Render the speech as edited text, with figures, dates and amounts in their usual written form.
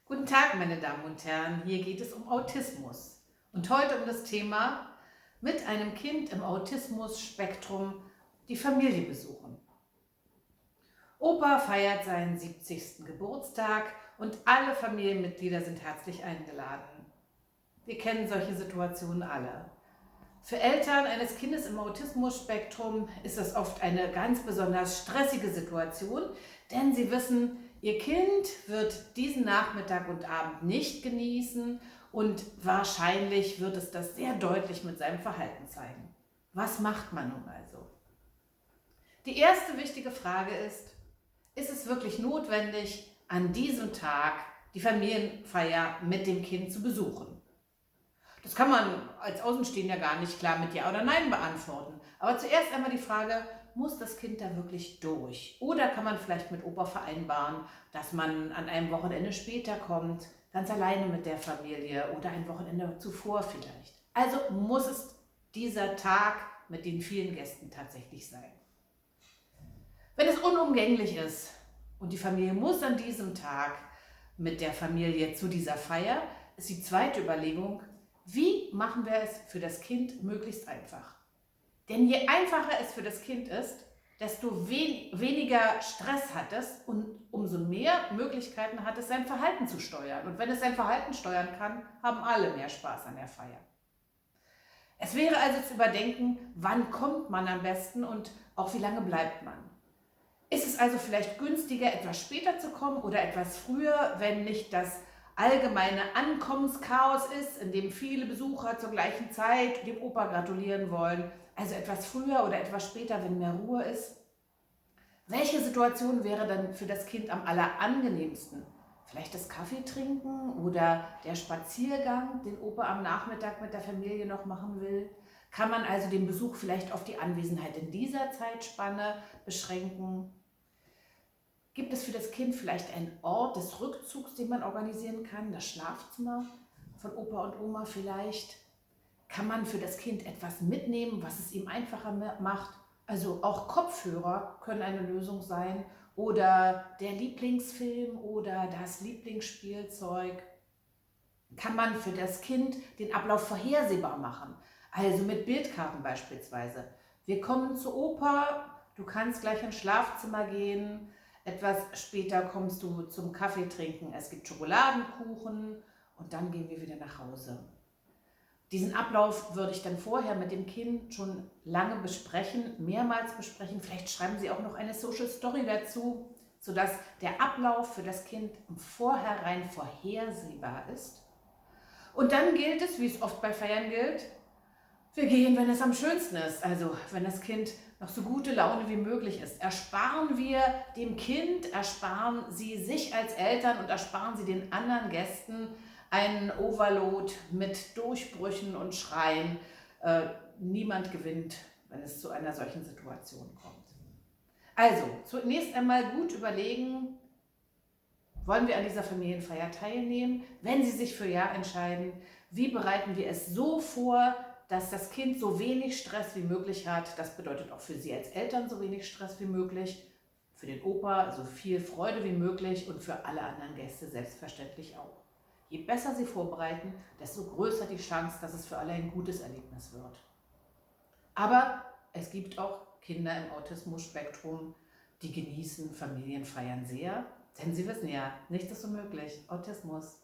Guten Tag, meine Damen und Herren. Hier geht es um Autismus und heute um das Thema mit einem Kind im Autismus-Spektrum die Familie besuchen. Opa feiert seinen 70. Geburtstag und alle Familienmitglieder sind herzlich eingeladen. Wir kennen solche Situationen alle. Für Eltern eines Kindes im Autismus-Spektrum ist das oft eine ganz besonders stressige Situation, denn sie wissen, ihr Kind wird diesen Nachmittag und Abend nicht genießen und wahrscheinlich wird es das sehr deutlich mit seinem Verhalten zeigen. Was macht man nun also? Die erste wichtige Frage ist es wirklich notwendig, an diesem Tag die Familienfeier mit dem Kind zu besuchen? Das kann man als Außenstehender gar nicht klar mit Ja oder Nein beantworten. Aber zuerst einmal die Frage, muss das Kind da wirklich durch? Oder kann man vielleicht mit Opa vereinbaren, dass man an einem Wochenende später kommt, ganz alleine mit der Familie oder ein Wochenende zuvor vielleicht? Also muss es dieser Tag mit den vielen Gästen tatsächlich sein. Wenn es unumgänglich ist und die Familie muss an diesem Tag mit der Familie zu dieser Feier, ist die zweite Überlegung, wie machen wir es für das Kind möglichst einfach? Denn je einfacher es für das Kind ist, desto weniger Stress hat es und umso mehr Möglichkeiten hat es, sein Verhalten zu steuern. Und wenn es sein Verhalten steuern kann, haben alle mehr Spaß an der Feier. Es wäre also zu überdenken, wann kommt man am besten und auch wie lange bleibt man. Ist es also vielleicht günstiger, etwas später zu kommen oder etwas früher, wenn nicht das allgemeine Ankommenschaos ist, in dem viele Besucher zur gleichen Zeit dem Opa gratulieren wollen? Also etwas früher oder etwas später, wenn mehr Ruhe ist? Welche Situation wäre dann für das Kind am allerangenehmsten? Vielleicht das Kaffee trinken oder der Spaziergang, den Opa am Nachmittag mit der Familie noch machen will? Kann man also den Besuch vielleicht auf die Anwesenheit in dieser Zeitspanne beschränken? Gibt es für das Kind vielleicht einen Ort des Rückzugs, den man organisieren kann? Das Schlafzimmer von Opa und Oma vielleicht? Kann man für das Kind etwas mitnehmen, was es ihm einfacher macht? Also auch Kopfhörer können eine Lösung sein oder der Lieblingsfilm oder das Lieblingsspielzeug. Kann man für das Kind den Ablauf vorhersehbar machen? Also mit Bildkarten beispielsweise. Wir kommen zu Opa, du kannst gleich ins Schlafzimmer gehen, etwas später kommst du zum Kaffee trinken, es gibt Schokoladenkuchen und dann gehen wir wieder nach Hause. Diesen Ablauf würde ich dann vorher mit dem Kind schon lange besprechen, mehrmals besprechen. Vielleicht schreiben Sie auch noch eine Social Story dazu, sodass der Ablauf für das Kind im Vorhinein vorhersehbar ist. Und dann gilt es, wie es oft bei Feiern gilt, wir gehen, wenn es am schönsten ist, also wenn das Kind noch so gute Laune wie möglich ist. Ersparen wir dem Kind, ersparen Sie sich als Eltern und ersparen Sie den anderen Gästen einen Overload mit Durchbrüchen und Schreien. Niemand gewinnt, wenn es zu einer solchen Situation kommt. Also, zunächst einmal gut überlegen, wollen wir an dieser Familienfeier teilnehmen? Wenn Sie sich für Ja entscheiden, wie bereiten wir es so vor, dass das Kind so wenig Stress wie möglich hat? Das bedeutet auch für Sie als Eltern so wenig Stress wie möglich, für den Opa so viel Freude wie möglich und für alle anderen Gäste selbstverständlich auch. Je besser Sie vorbereiten, desto größer die Chance, dass es für alle ein gutes Erlebnis wird. Aber es gibt auch Kinder im Autismus-Spektrum, die genießen Familienfeiern sehr. Denn Sie wissen ja, nichts ist unmöglich. Autismus.